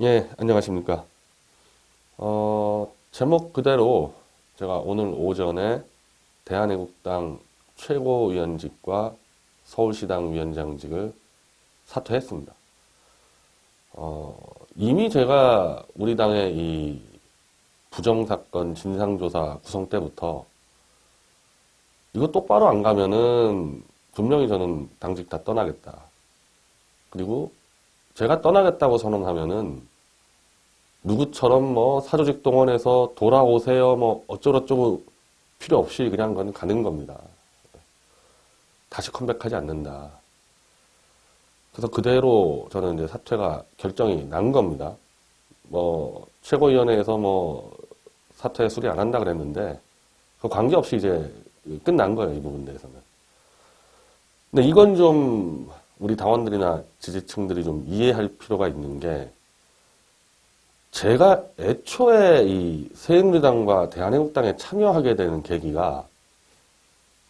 예, 안녕하십니까. 제목 그대로 제가 오늘 오전에 대한애국당 최고위원직과 서울시당 위원장직을 사퇴했습니다. 이미 제가 우리 당의 이 부정사건 진상조사 구성 때부터 이거 똑바로 안 가면은 분명히 저는 당직 다 떠나겠다. 그리고 제가 떠나겠다고 선언하면은 누구처럼 뭐 사조직 동원해서 돌아오세요 뭐 어쩌고저쩌고 필요 없이 그냥 그건 가는 겁니다. 다시 컴백하지 않는다. 그래서 그대로 저는 이제 사퇴가 결정이 난 겁니다. 뭐 최고위원회에서 뭐 사퇴 수리 안 한다 그랬는데 그 관계없이 이제 끝난 거예요, 이 부분 대해서는. 근데 이건 좀 우리 당원들이나 지지층들이 좀 이해할 필요가 있는 게, 제가 애초에 이 새누리당과 대한애국당에 참여하게 되는 계기가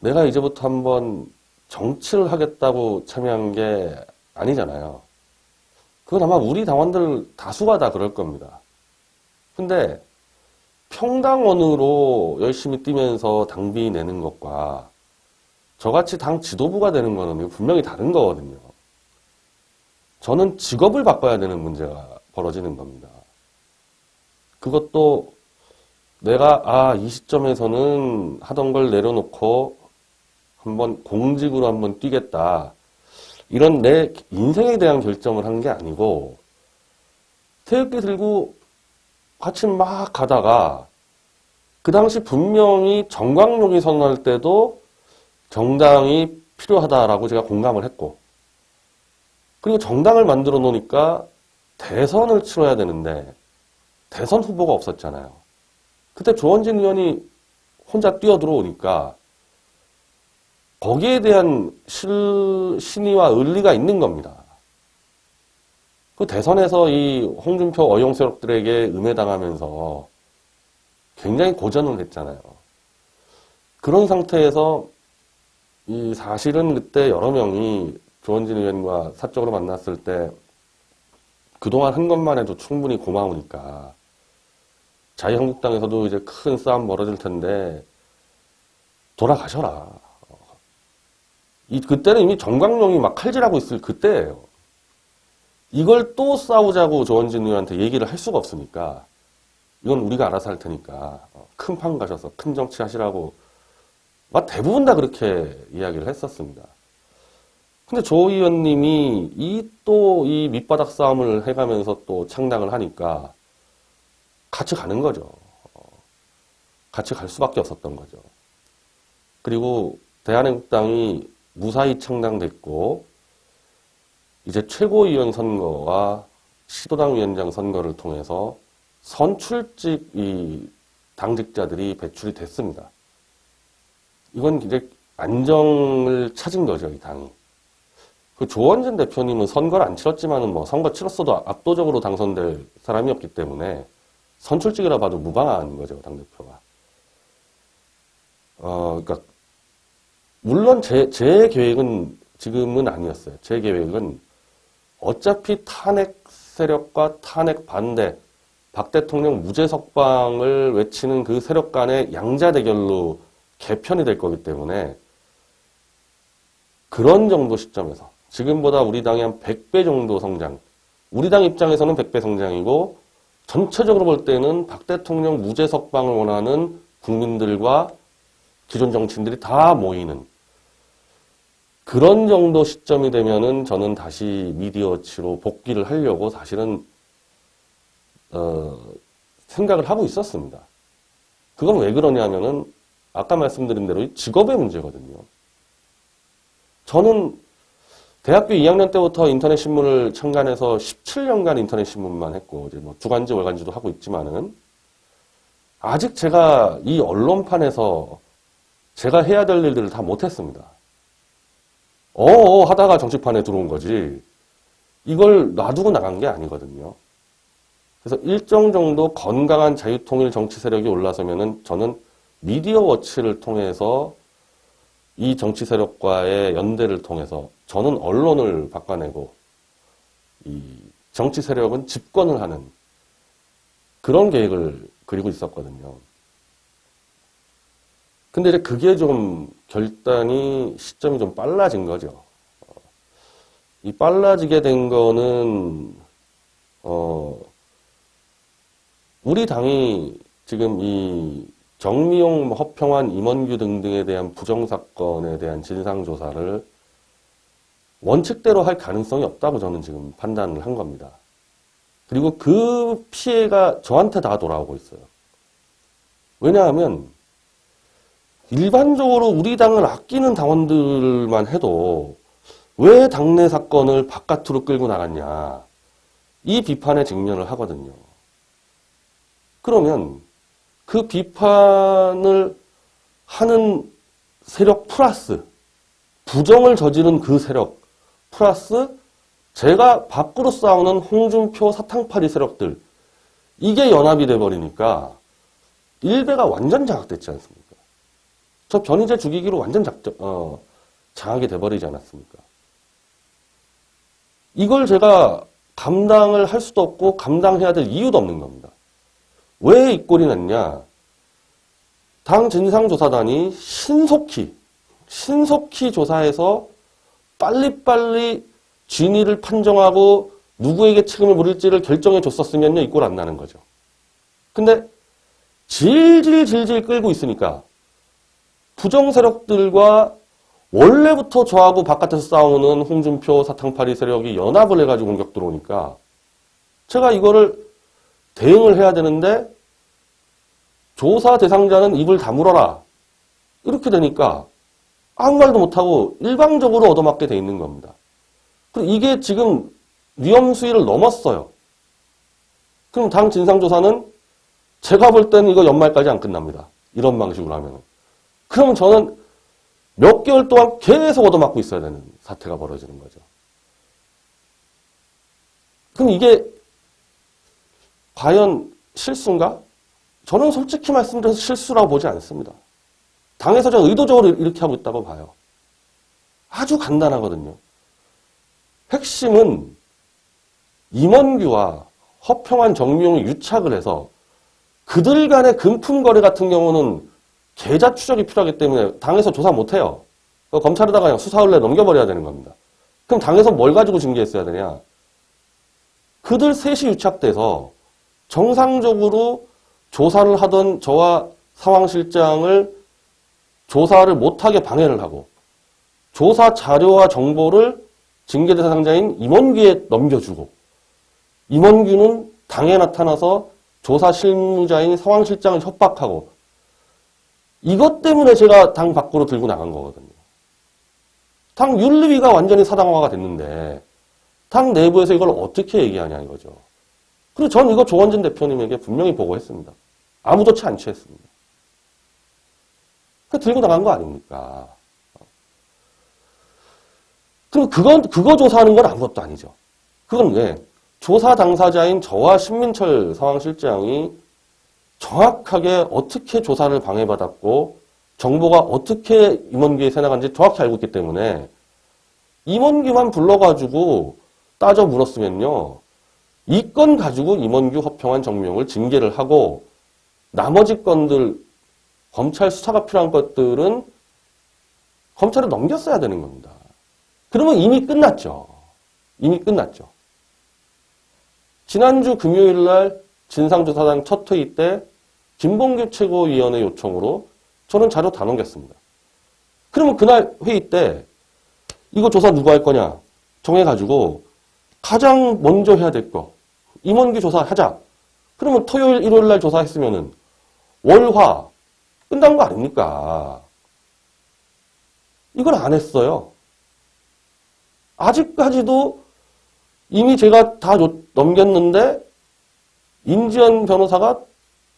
내가 이제부터 한번 정치를 하겠다고 참여한 게 아니잖아요. 그건 아마 우리 당원들 다수가 다 그럴 겁니다. 근데 평당원으로 열심히 뛰면서 당비 내는 것과 저같이 당 지도부가 되는 거는 분명히 다른 거거든요. 저는 직업을 바꿔야 되는 문제가 벌어지는 겁니다. 그것도 내가 이 시점에서는 하던 걸 내려놓고 한번 공직으로 한번 뛰겠다, 이런 내 인생에 대한 결정을 한 게 아니고 태극기 들고 같이 막 가다가 그 당시 분명히 정광용이 선언할 때도 정당이 필요하다라고 제가 공감을 했고, 그리고 정당을 만들어 놓으니까 대선을 치러야 되는데 대선 후보가 없었잖아요. 그때 조원진 의원이 혼자 뛰어들어오니까 거기에 대한 신의와 의리가 있는 겁니다. 그 대선에서 이 홍준표 어용 세력들에게 음해당하면서 굉장히 고전을 했잖아요. 그런 상태에서 이 사실은 그때 여러 명이 조원진 의원과 사적으로 만났을 때 그동안 한 것만 해도 충분히 고마우니까 자유한국당에서도 이제 큰 싸움 벌어질 텐데 돌아가셔라. 그때는 이미 정광용이 막 칼질하고 있을 그때예요. 이걸 또 싸우자고 조원진 의원한테 얘기를 할 수가 없으니까 이건 우리가 알아서 할 테니까 큰 판 가셔서 큰 정치 하시라고 대부분 다 그렇게 이야기를 했었습니다. 근데 조 의원님이 이 밑바닥 싸움을 해가면서 또 창당을 하니까 같이 가는 거죠. 같이 갈 수밖에 없었던 거죠. 그리고 대한애국당이 무사히 창당됐고 이제 최고위원 선거와 시도당 위원장 선거를 통해서 선출직 이 당직자들이 배출이 됐습니다. 이건 이제 안정을 찾은 거죠, 이 당이. 그 조원진 대표님은 선거를 안 치렀지만은 뭐 선거 치렀어도 압도적으로 당선될 사람이었기 때문에 선출직이라 봐도 무방한 거죠, 당대표가. 그러니까 물론 제 계획은 지금은 아니었어요. 제 계획은 어차피 탄핵 세력과 탄핵 반대, 박 대통령 무죄 석방을 외치는 그 세력 간의 양자 대결로 개편이 될 거기 때문에 그런 정도 시점에서 지금보다 우리 당이 한 100배 정도 성장, 우리 당 입장에서는 100배 성장이고 전체적으로 볼 때는 박 대통령 무죄 석방을 원하는 국민들과 기존 정치인들이 다 모이는 그런 정도 시점이 되면은 저는 다시 미디어치로 복귀를 하려고 사실은 생각을 하고 있었습니다. 그건 왜 그러냐면은 아까 말씀드린 대로 직업의 문제거든요. 저는 대학교 2학년 때부터 인터넷 신문을 창간해서 17년간 인터넷 신문만 했고, 이제 뭐 주간지 월간지도 하고 있지만은 아직 제가 이 언론판에서 제가 해야 될 일들을 다 못했습니다. 하다가 정치판에 들어온 거지. 이걸 놔두고 나간 게 아니거든요. 그래서 일정 정도 건강한 자유통일 정치 세력이 올라서면은 저는 미디어 워치를 통해서 이 정치 세력과의 연대를 통해서 저는 언론을 바꿔내고 이 정치 세력은 집권을 하는 그런 계획을 그리고 있었거든요. 근데 이제 그게 좀 결단이 시점이 좀 빨라진 거죠. 이 빨라지게 된 거는 우리 당이 지금 이 정미용, 허평환, 임원규 등등에 대한 부정사건에 대한 진상조사를 원칙대로 할 가능성이 없다고 저는 지금 판단을 한 겁니다. 그리고 그 피해가 저한테 다 돌아오고 있어요. 왜냐하면 일반적으로 우리 당을 아끼는 당원들만 해도 왜 당내 사건을 바깥으로 끌고 나갔냐, 이 비판에 직면을 하거든요. 그러면 그 비판을 하는 세력 플러스 부정을 저지른 그 세력 플러스 제가 밖으로 싸우는 홍준표 사탕파리 세력들, 이게 연합이 돼버리니까 일베가 완전 장악됐지 않습니까? 저 변희재 죽이기로 완전 장악이 돼버리지 않았습니까? 이걸 제가 감당을 할 수도 없고 감당해야 될 이유도 없는 겁니다. 왜 이 꼴이 났냐? 당 진상조사단이 신속히 조사해서 빨리빨리 진위를 판정하고 누구에게 책임을 물을지를 결정해 줬었으면요, 이 꼴 안 나는 거죠. 근데 질질 끌고 있으니까 부정 세력들과 원래부터 저하고 바깥에서 싸우는 홍준표 사탕파리 세력이 연합을 해가지고 공격 들어오니까 제가 이거를 대응을 해야 되는데 조사 대상자는 입을 다물어라, 이렇게 되니까 아무 말도 못하고 일방적으로 얻어맞게 돼 있는 겁니다. 그리고 이게 지금 위험 수위를 넘었어요. 그럼 당 진상조사는 제가 볼 때는 이거 연말까지 안 끝납니다. 이런 방식으로 하면. 그러면 저는 몇 개월 동안 계속 얻어맞고 있어야 되는 사태가 벌어지는 거죠. 그럼 이게 과연 실수인가? 저는 솔직히 말씀드려서 실수라고 보지 않습니다. 당에서 저는 의도적으로 이렇게 하고 있다고 봐요. 아주 간단하거든요. 핵심은 임원규와 허평환, 정미용이 유착을 해서 그들 간의 금품 거래 같은 경우는 계좌 추적이 필요하기 때문에 당에서 조사 못해요. 검찰에다가 그냥 수사을래 넘겨버려야 되는 겁니다. 그럼 당에서 뭘 가지고 징계했어야 되냐? 그들 셋이 유착돼서 정상적으로 조사를 하던 저와 상황실장을 조사를 못하게 방해를 하고 조사 자료와 정보를 징계 대상자인 임원규에 넘겨주고 임원규는 당에 나타나서 조사 실무자인 상황실장을 협박하고 이것 때문에 제가 당 밖으로 들고 나간 거거든요. 당 윤리위가 완전히 사당화가 됐는데 당 내부에서 이걸 어떻게 얘기하냐 이거죠. 그리고 전 이거 조원진 대표님에게 분명히 보고했습니다. 아무렇지 않지 했습니다. 그 들고 나간 거 아닙니까? 그럼 그거 조사하는 건 아무것도 아니죠. 그건 왜? 조사 당사자인 저와 신민철 상황실장이 정확하게 어떻게 조사를 방해받았고 정보가 어떻게 임원규에 새나간지 정확히 알고 있기 때문에 임원규만 불러가지고 따져 물었으면요. 이 건 가지고 임원규, 허평환, 정미용을 징계를 하고 나머지 건들 검찰 수사가 필요한 것들은 검찰에 넘겼어야 되는 겁니다. 그러면 이미 끝났죠. 이미 끝났죠. 지난주 금요일 날 진상조사단 첫 회의 때 김봉규 최고위원의 요청으로 저는 자료 다 넘겼습니다. 그러면 그날 회의 때 이거 조사 누가 할 거냐 정해가지고 가장 먼저 해야 될 거 임원규 조사하자. 그러면 토요일, 일요일 날 조사했으면은 월화 끝난 거 아닙니까? 이걸 안 했어요. 아직까지도 이미 제가 다 넘겼는데 임지연 변호사가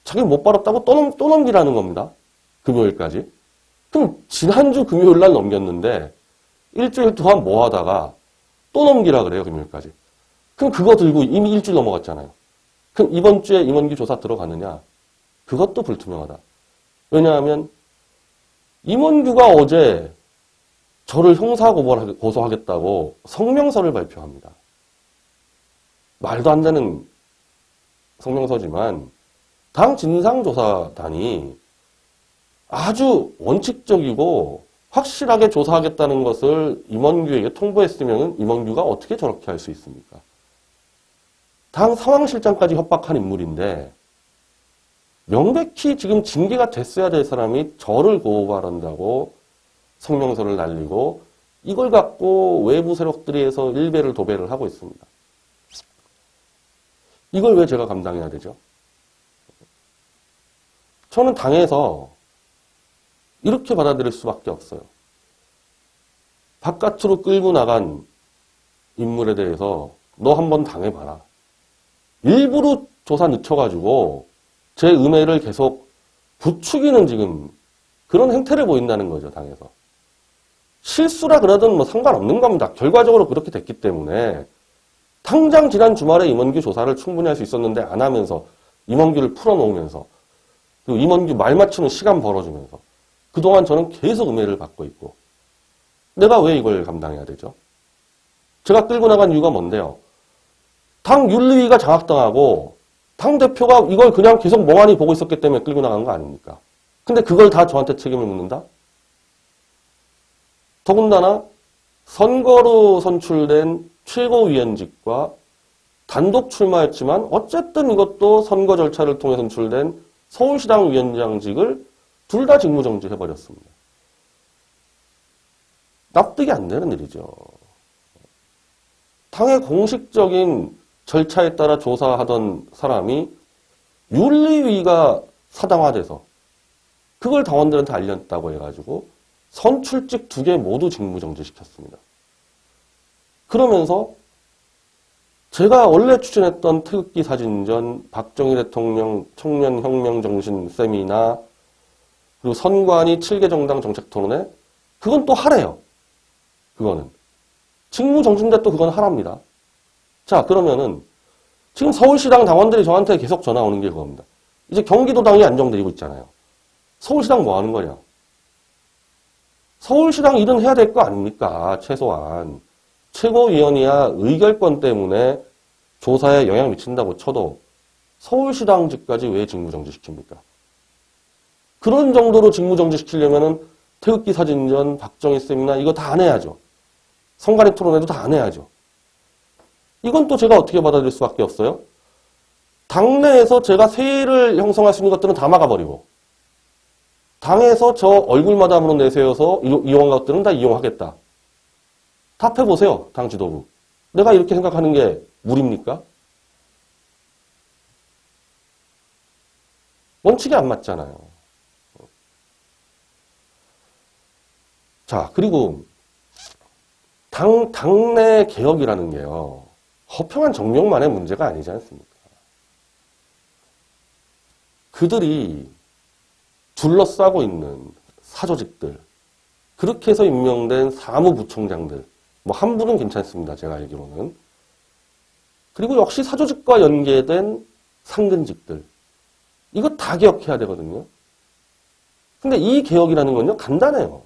자기 못 받았다고 또 넘기라는 겁니다. 금요일까지. 그럼 지난주 금요일 날 넘겼는데 일주일 동안 뭐 하다가 또 넘기라 그래요. 금요일까지. 그럼 그거 들고 이미 일주일 넘어갔잖아요. 그럼 이번 주에 임원규 조사 들어가느냐? 그것도 불투명하다. 왜냐하면 임원규가 어제 저를 형사고소하겠다고 성명서를 발표합니다. 말도 안 되는 성명서지만 당 진상조사단이 아주 원칙적이고 확실하게 조사하겠다는 것을 임원규에게 통보했으면 임원규가 어떻게 저렇게 할 수 있습니까? 당 상황실장까지 협박한 인물인데 명백히 지금 징계가 됐어야 될 사람이 저를 고발한다고 성명서를 날리고 이걸 갖고 외부 세력들이 해서 일배를 도배를 하고 있습니다. 이걸 왜 제가 감당해야 되죠? 저는 당에서 이렇게 받아들일 수밖에 없어요. 바깥으로 끌고 나간 인물에 대해서 너 한번 당해봐라. 일부러 조사 늦춰가지고 제 음해를 계속 부추기는 지금 그런 행태를 보인다는 거죠, 당에서. 실수라 그러든 뭐 상관없는 겁니다. 결과적으로 그렇게 됐기 때문에 당장 지난 주말에 임원규 조사를 충분히 할 수 있었는데 안 하면서 임원규를 풀어놓으면서 그리고 임원규 말 맞추는 시간 벌어주면서 그동안 저는 계속 음해를 받고 있고 내가 왜 이걸 감당해야 되죠? 제가 끌고 나간 이유가 뭔데요? 당 윤리위가 장악당하고 당대표가 이걸 그냥 계속 멍하니 보고 있었기 때문에 끌고 나간 거 아닙니까? 근데 그걸 다 저한테 책임을 묻는다? 더군다나 선거로 선출된 최고위원직과 단독 출마했지만 어쨌든 이것도 선거 절차를 통해 선출된 서울시당 위원장직을 둘 다 직무정지해버렸습니다. 납득이 안 되는 일이죠. 당의 공식적인 절차에 따라 조사하던 사람이 윤리위가 사당화돼서 그걸 당원들한테 알렸다고 해가지고 선출직 2개 모두 직무정지시켰습니다. 그러면서 제가 원래 추진했던 태극기 사진전, 박정희 대통령 청년혁명정신 세미나, 그리고 선관위 7개 정당 정책토론회, 그건 또 하래요. 그거는. 직무정지인데 또 그건 하랍니다. 자, 그러면은 지금 서울시당 당원들이 저한테 계속 전화 오는 게 그겁니다. 이제 경기도당이 안정되고 있잖아요. 서울시당 뭐 하는 거냐? 서울시당 일은 해야 될 거 아닙니까? 최소한. 최고위원이야 의결권 때문에 조사에 영향 미친다고 쳐도 서울시당직까지 왜 직무정지시킵니까? 그런 정도로 직무정지시키려면은 태극기 사진전, 박정희 세미나 이거 다 안 해야죠. 선관위 토론회도 다 안 해야죠. 이건 또 제가 어떻게 받아들일 수밖에 없어요? 당내에서 제가 세를 형성할 수 있는 것들은 다 막아버리고 당에서 저 얼굴마담으로 내세워서 이용한 것들은 다 이용하겠다. 답해보세요. 당 지도부. 내가 이렇게 생각하는 게 무리입니까? 원칙이 안 맞잖아요. 자, 그리고 당내 개혁이라는 게요. 허평한 정명만의 문제가 아니지 않습니까? 그들이 둘러싸고 있는 사조직들, 그렇게 해서 임명된 사무부총장들, 뭐 한 분은 괜찮습니다. 제가 알기로는. 그리고 역시 사조직과 연계된 상근직들. 이거 다 개혁해야 되거든요. 근데 이 개혁이라는 건요, 간단해요.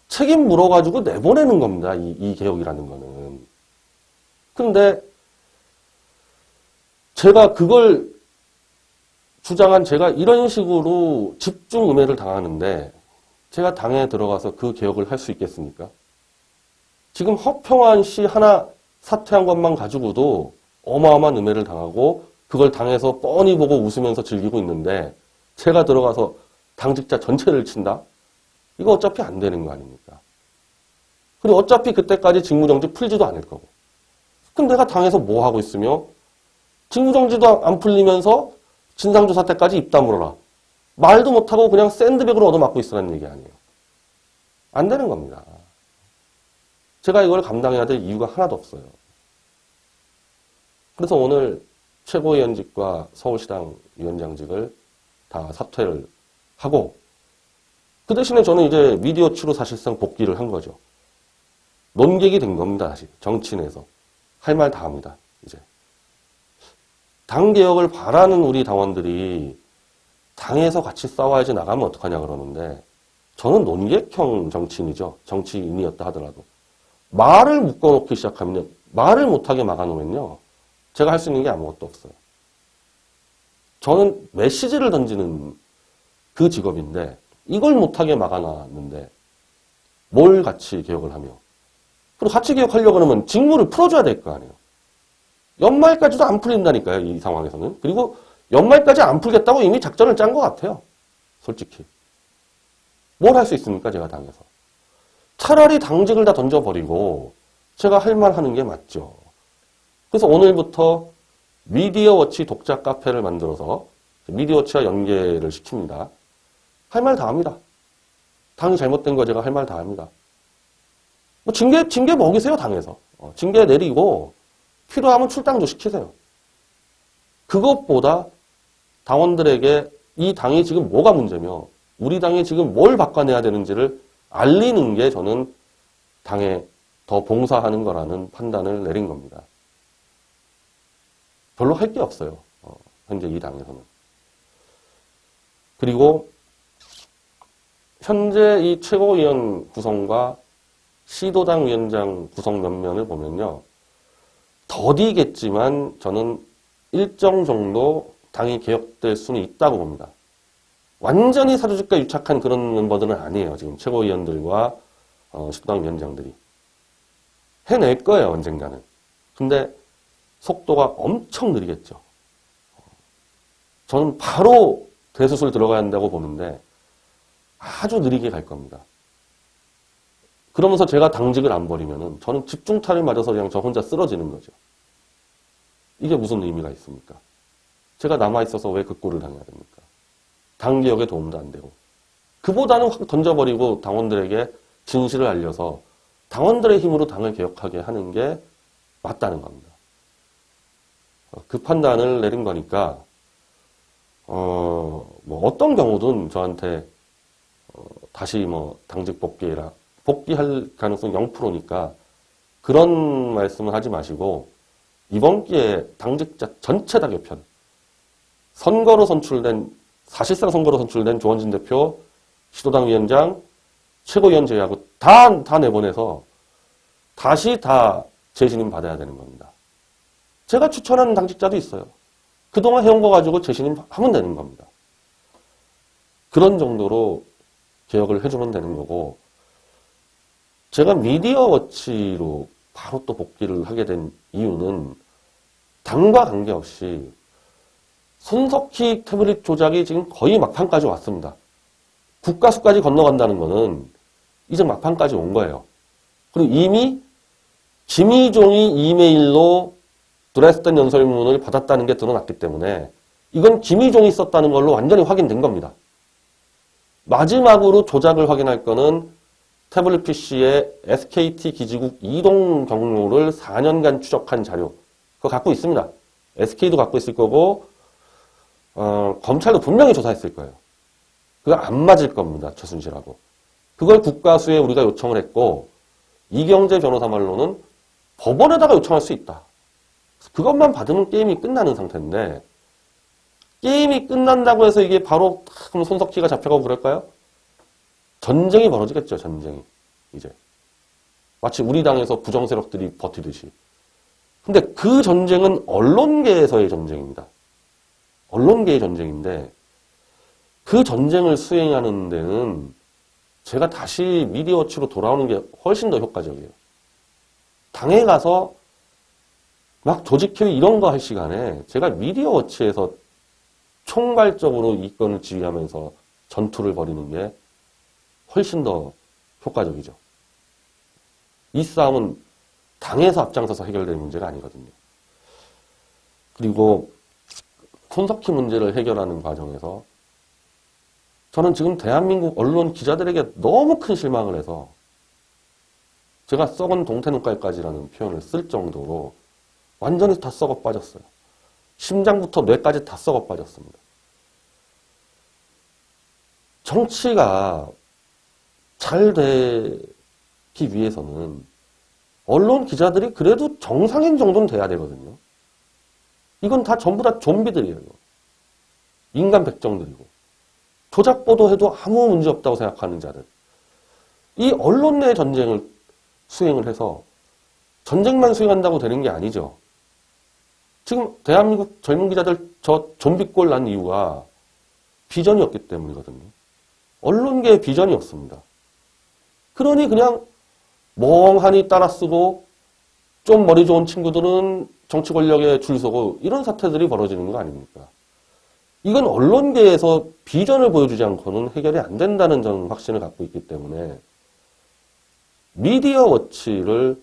책임 물어가지고 내보내는 겁니다. 이 개혁이라는 거는. 근데 제가 그걸 주장한 제가 이런 식으로 집중 음해를 당하는데 제가 당에 들어가서 그 개혁을 할 수 있겠습니까? 지금 허평한 씨 하나 사퇴한 것만 가지고도 어마어마한 음해를 당하고 그걸 당에서 뻔히 보고 웃으면서 즐기고 있는데 제가 들어가서 당직자 전체를 친다? 이거 어차피 안 되는 거 아닙니까? 그리고 어차피 그때까지 직무정지 풀지도 않을 거고. 그럼 내가 당에서 뭐 하고 있으며 직무정지도 안 풀리면서 진상조사 때까지 입 다물어라. 말도 못하고 그냥 샌드백으로 얻어맞고 있으라는 얘기 아니에요. 안 되는 겁니다. 제가 이걸 감당해야 될 이유가 하나도 없어요. 그래서 오늘 최고위원직과 서울시당 위원장직을 다 사퇴를 하고 그 대신에 저는 이제 미디어추로 사실상 복귀를 한 거죠. 논객이 된 겁니다. 다시 정치인에서. 할 말 다 합니다. 이제. 당 개혁을 바라는 우리 당원들이 당에서 같이 싸워야지 나가면 어떡하냐 그러는데 저는 논객형 정치인이죠. 정치인이었다 하더라도. 말을 묶어놓기 시작하면 말을 못하게 막아놓으면요. 제가 할 수 있는 게 아무것도 없어요. 저는 메시지를 던지는 그 직업인데 이걸 못하게 막아놨는데 뭘 같이 개혁을 하며, 그리고 같이 개혁하려고 그러면 직무를 풀어줘야 될 거 아니에요. 연말까지도 안 풀린다니까요, 이 상황에서는. 그리고 연말까지 안 풀겠다고 이미 작전을 짠 것 같아요, 솔직히. 뭘 할 수 있습니까, 제가 당에서. 차라리 당직을 다 던져버리고 제가 할 말 하는 게 맞죠. 그래서 오늘부터 미디어워치 독자 카페를 만들어서 미디어워치와 연계를 시킵니다. 할 말 다 합니다. 당이 잘못된 거 제가 할 말 다 합니다. 뭐 징계 먹이세요, 당에서. 징계 내리고 필요하면 출당도 시키세요. 그것보다 당원들에게 이 당이 지금 뭐가 문제며 우리 당이 지금 뭘 바꿔내야 되는지를 알리는 게 저는 당에 더 봉사하는 거라는 판단을 내린 겁니다. 별로 할 게 없어요, 현재 이 당에서는. 그리고 현재 이 최고위원 구성과 시도당 위원장 구성 면면을 보면요, 더디겠지만 저는 일정 정도 당이 개혁될 수는 있다고 봅니다. 완전히 사조직과 유착한 그런 멤버들은 아니에요, 지금 최고위원들과 시도당 위원장들이. 해낼 거예요, 언젠가는. 근데 속도가 엄청 느리겠죠. 저는 바로 대수술 들어가야 한다고 보는데 아주 느리게 갈 겁니다. 그러면서 제가 당직을 안 버리면은 저는 집중타를 맞아서 그냥 저 혼자 쓰러지는 거죠. 이게 무슨 의미가 있습니까? 제가 남아있어서 왜 그 꼴을 당해야 됩니까? 당 개혁에 도움도 안 되고. 그보다는 확 던져버리고 당원들에게 진실을 알려서 당원들의 힘으로 당을 개혁하게 하는 게 맞다는 겁니다. 그 판단을 내린 거니까 뭐 어떤 경우든 저한테 다시 뭐 당직 복귀할 가능성 0%니까 그런 말씀을 하지 마시고 이번 기회에 당직자 전체 다 개편, 사실상 선거로 선출된 조원진 대표, 시도당 위원장, 최고위원 제외하고 다 내보내서 다시 다 재신임 받아야 되는 겁니다. 제가 추천하는 당직자도 있어요. 그동안 해온 거 가지고 재신임 하면 되는 겁니다. 그런 정도로 개혁을 해주면 되는 거고, 제가 미디어워치로 바로 또 복귀를 하게 된 이유는 당과 관계없이 손석희 태블릿 조작이 지금 거의 막판까지 왔습니다. 국가수까지 건너간다는 거는 이제 막판까지 온 거예요. 그리고 이미 김희종이 이메일로 드레스덴 연설문을 받았다는 게 드러났기 때문에 이건 김희종이 썼다는 걸로 완전히 확인된 겁니다. 마지막으로 조작을 확인할 거는 태블릿 PC의 SKT 기지국 이동 경로를 4년간 추적한 자료. 그거 갖고 있습니다. SK도 갖고 있을 거고, 검찰도 분명히 조사했을 거예요. 그거 안 맞을 겁니다, 최순실하고. 그걸 국가수에 우리가 요청을 했고, 이경재 변호사 말로는 법원에다가 요청할 수 있다. 그것만 받으면 게임이 끝나는 상태인데, 게임이 끝난다고 해서 이게 바로 그럼 손석희가 잡혀가고 그럴까요? 전쟁이 벌어지겠죠, 전쟁이. 이제. 마치 우리 당에서 부정 세력들이 버티듯이. 근데 그 전쟁은 언론계에서의 전쟁입니다. 언론계의 전쟁인데 그 전쟁을 수행하는 데는 제가 다시 미디어워치로 돌아오는 게 훨씬 더 효과적이에요. 당에 가서 막 조직회의 이런 거 할 시간에 제가 미디어워치에서 총괄적으로 이 건을 지휘하면서 전투를 벌이는 게 훨씬 더 효과적이죠. 이 싸움은 당에서 앞장서서 해결될 문제가 아니거든요. 그리고 손석희 문제를 해결하는 과정에서 저는 지금 대한민국 언론 기자들에게 너무 큰 실망을 해서 제가 썩은 동태눈깔까지라는 표현을 쓸 정도로 완전히 다 썩어 빠졌어요. 심장부터 뇌까지 다 썩어 빠졌습니다. 정치가 잘 되기 위해서는 언론 기자들이 그래도 정상인 정도는 돼야 되거든요. 이건 다 전부 다 좀비들이에요. 인간 백정들이고. 조작 보도해도 아무 문제 없다고 생각하는 자들. 이 언론 내 전쟁을 수행을 해서 전쟁만 수행한다고 되는 게 아니죠. 지금 대한민국 젊은 기자들 저 좀비꼴 난 이유가 비전이 없기 때문이거든요. 언론계에 비전이 없습니다. 그러니 그냥 멍하니 따라 쓰고 좀 머리 좋은 친구들은 정치 권력에 줄 서고 이런 사태들이 벌어지는 거 아닙니까? 이건 언론계에서 비전을 보여주지 않고는 해결이 안 된다는 저는 확신을 갖고 있기 때문에 미디어 워치를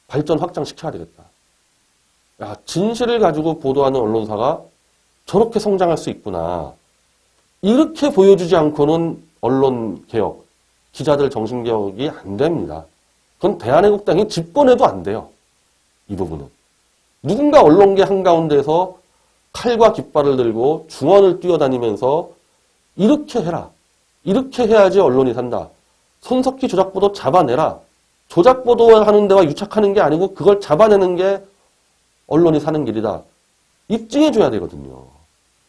발전 확장시켜야 되겠다. 야, 진실을 가지고 보도하는 언론사가 저렇게 성장할 수 있구나. 이렇게 보여주지 않고는 언론 개혁, 기자들 정신 개혁이 안 됩니다. 그건 대한애국당이 집권해도 안 돼요. 이 부분은. 누군가 언론계 한가운데서 칼과 깃발을 들고 중원을 뛰어다니면서 이렇게 해라. 이렇게 해야지 언론이 산다. 손석희 조작보도 잡아내라. 조작보도하는 데와 유착하는 게 아니고 그걸 잡아내는 게 언론이 사는 길이다. 입증해줘야 되거든요.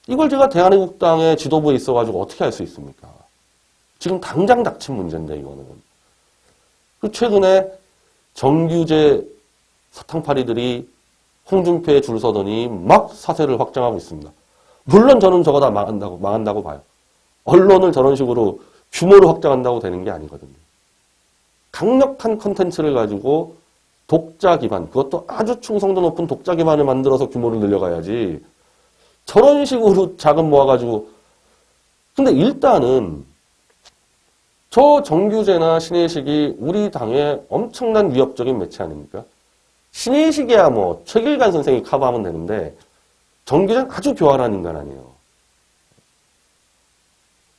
이걸 제가 대한애국당의 지도부에 있어가지고 어떻게 할 수 있습니까? 지금 당장 닥친 문제인데 이거는. 그 최근에 정규제 사탕파리들이 홍준표에 줄 서더니 막 사세를 확장하고 있습니다. 물론 저는 저거 다 망한다고 봐요. 언론을 저런 식으로 규모로 확장한다고 되는 게 아니거든요. 강력한 컨텐츠를 가지고 독자 기반, 그것도 아주 충성도 높은 독자 기반을 만들어서 규모를 늘려가야지 저런 식으로 자금 모아가지고. 근데 일단은 저 정규제나 신의식이 우리 당의 엄청난 위협적인 매체 아닙니까? 신의식이야 뭐 최길관 선생이 커버하면 되는데 정규제는 아주 교활한 인간 아니에요.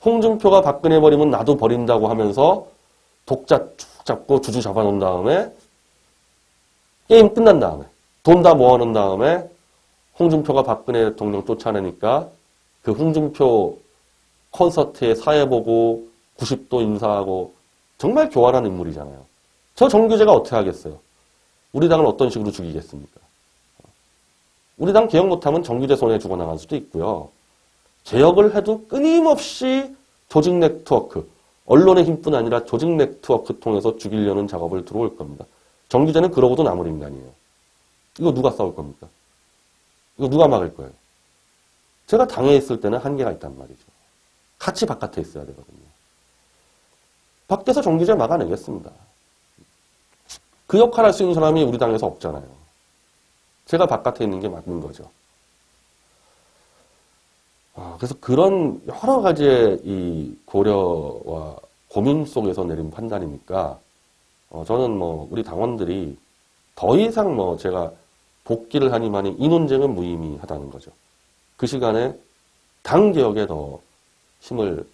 홍준표가 박근혜 버리면 나도 버린다고 하면서 독자 쭉 잡고 주주 잡아놓은 다음에 게임 끝난 다음에 돈 다 모아놓은 다음에 홍준표가 박근혜 대통령 쫓아내니까 그 홍준표 콘서트에 사회 보고 90도 인사하고 정말 교활한 인물이잖아요. 저 정규제가 어떻게 하겠어요? 우리 당을 어떤 식으로 죽이겠습니까? 우리 당 개혁 못하면 정규제 손에 죽어나갈 수도 있고요. 개혁을 해도 끊임없이 조직 네트워크, 언론의 힘뿐 아니라 조직 네트워크 통해서 죽이려는 작업을 들어올 겁니다. 정규제는 그러고도 남을 인간이에요. 이거 누가 싸울 겁니까? 이거 누가 막을 거예요? 제가 당에 있을 때는 한계가 있단 말이죠. 같이 바깥에 있어야 되거든요. 밖에서 정규제 막아내겠습니다. 그 역할을 할 수 있는 사람이 우리 당에서 없잖아요. 제가 바깥에 있는 게 맞는 거죠. 그래서 그런 여러 가지의 이 고려와 고민 속에서 내린 판단이니까 저는 뭐 우리 당원들이 더 이상 뭐 제가 복귀를 하니만이 이 논쟁은 무의미하다는 거죠. 그 시간에 당 개혁에 더 힘을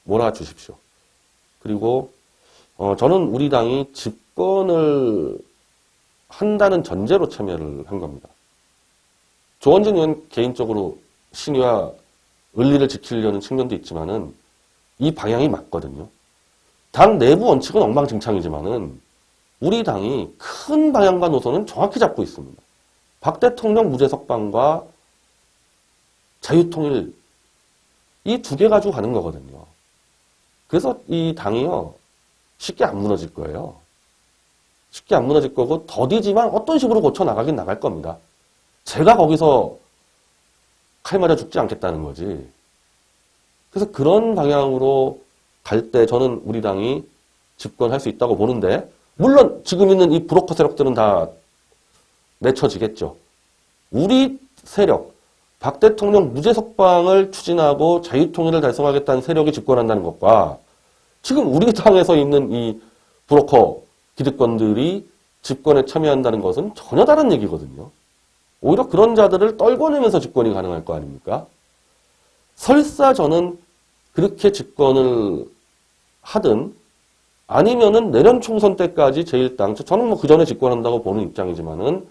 몰아주십시오. 그리고 저는 우리 당이 집권을 한다는 전제로 참여를 한 겁니다. 조원진 의원 개인적으로 신의와 의리를 지키려는 측면도 있지만은 이 방향이 맞거든요. 당 내부 원칙은 엉망진창이지만은 우리 당이 큰 방향과 노선은 정확히 잡고 있습니다. 박 대통령 무죄 석방과 자유통일 이 두 개 가지고 가는 거거든요. 그래서 이 당이요 쉽게 안 무너질 거예요. 쉽게 안 무너질 거고 더디지만 어떤 식으로 고쳐 나가긴 나갈 겁니다. 제가 거기서 칼 맞아 죽지 않겠다는 거지. 그래서 그런 방향으로 갈 때 저는 우리 당이 집권할 수 있다고 보는데 물론 지금 있는 이 브로커 세력들은 다 내쳐지겠죠. 우리 세력, 박 대통령 무죄 석방을 추진하고 자유통일을 달성하겠다는 세력이 집권한다는 것과 지금 우리 당에서 있는 이 브로커 기득권들이 집권에 참여한다는 것은 전혀 다른 얘기거든요. 오히려 그런 자들을 떨궈내면서 집권이 가능할 거 아닙니까? 설사 저는 그렇게 집권을 하든 아니면은 내년 총선 때까지 제1당, 저는 뭐 그 전에 집권한다고 보는 입장이지만은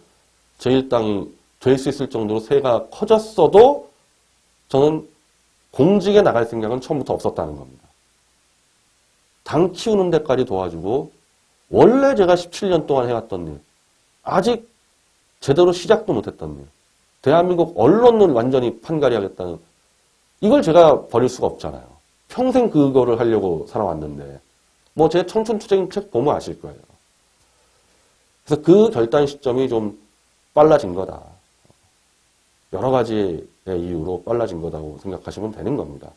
제1당이 될 수 있을 정도로 세가 커졌어도 저는 공직에 나갈 생각은 처음부터 없었다는 겁니다. 당 키우는 데까지 도와주고 원래 제가 17년 동안 해왔던 일, 아직 제대로 시작도 못했던 일, 대한민국 언론을 완전히 판가리 하겠다는 이걸 제가 버릴 수가 없잖아요. 평생 그거를 하려고 살아왔는데 뭐 제 청춘투쟁 책 보면 아실 거예요. 그래서 그 결단 시점이 좀 빨라진 거다. 여러 가지의 이유로 빨라진 거라고 생각하시면 되는 겁니다.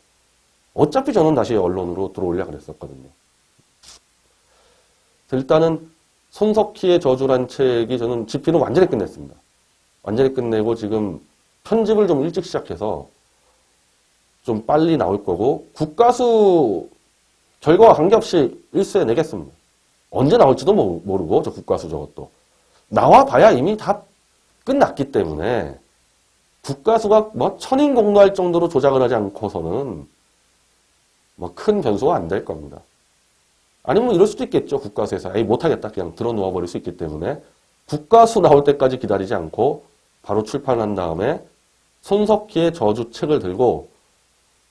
어차피 저는 다시 언론으로 들어오려고 그랬었거든요. 일단은 손석희의 저주란 책이 저는 집필은 완전히 끝냈습니다. 완전히 끝내고 지금 편집을 좀 일찍 시작해서 좀 빨리 나올 거고 국가수 결과와 관계없이 일수에 내겠습니다. 언제 나올지도 모르고 저 국가수 저것도 나와 봐야 이미 다 끝났기 때문에 국가수가 뭐 천인공노할 정도로 조작을 하지 않고서는 뭐 큰 변수가 안 될 겁니다. 아니면 뭐 이럴 수도 있겠죠. 국가수에서 에이 못하겠다 그냥 들어 놓아 버릴 수 있기 때문에 국가수 나올 때까지 기다리지 않고 바로 출판한 다음에 손석희의 저주 책을 들고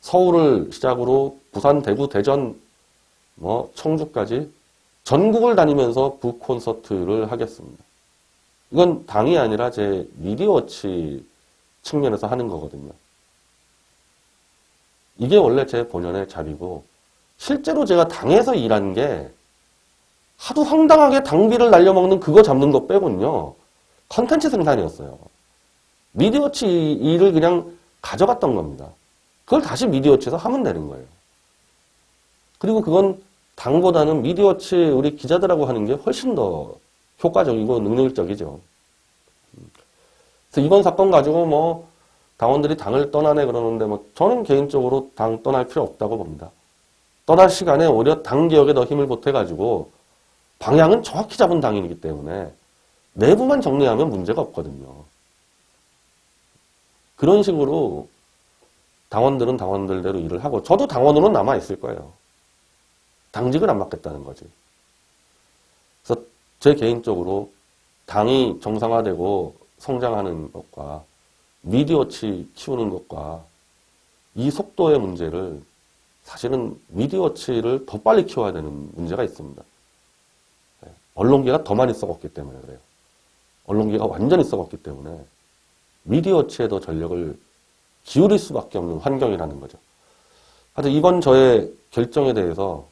서울을 시작으로 부산, 대구, 대전, 뭐 청주까지 전국을 다니면서 북콘서트를 하겠습니다. 이건 당이 아니라 제 미디어워치 측면에서 하는 거거든요. 이게 원래 제 본연의 잡이고 실제로 제가 당에서 일한 게 하도 황당하게 당비를 날려먹는 그거 잡는 거 빼곤요. 컨텐츠 생산이었어요. 미디어워치 일을 그냥 가져갔던 겁니다. 그걸 다시 미디어워치에서 하면 되는 거예요. 그리고 그건 당보다는 미디어워치 우리 기자들하고 하는 게 훨씬 더 효과적이고 능률적이죠. 그래서 이번 사건 가지고 뭐 당원들이 당을 떠나네 그러는데 뭐 저는 개인적으로 당 떠날 필요 없다고 봅니다. 떠날 시간에 오히려 당 개혁에 더 힘을 보태가지고 방향은 정확히 잡은 당이기 때문에 내부만 정리하면 문제가 없거든요. 그런 식으로 당원들은 당원들대로 일을 하고 저도 당원으로는 남아있을 거예요. 당직을 안 맡겠다는 거지. 그래서 제 개인적으로 당이 정상화되고 성장하는 것과 미디어워치 키우는 것과 이 속도의 문제를 사실은 미디어워치를 더 빨리 키워야 되는 문제가 있습니다. 언론계가 더 많이 썩었기 때문에 그래요. 언론계가 완전히 썩었기 때문에 미디어워치에 더 전력을 기울일 수밖에 없는 환경이라는 거죠. 하여튼 이번 저의 결정에 대해서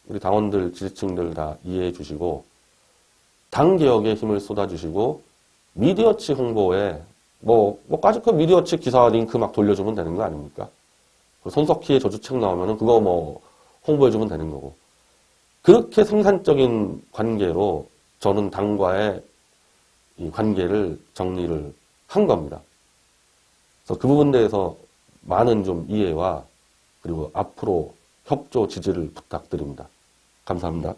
우리 당원들, 지지층들 다 이해해 주시고 당 개혁에 힘을 쏟아주시고 미디어워치 홍보에 까짓 그 미디어워치 기사 링크 막 돌려주면 되는 거 아닙니까? 손석희의 저주책 나오면은 그거 뭐 홍보해주면 되는 거고 그렇게 생산적인 관계로 저는 당과의 이 관계를 정리를 한 겁니다. 그래서 그 부분에 대해서 많은 좀 이해와 그리고 앞으로 협조 지지를 부탁드립니다. 감사합니다.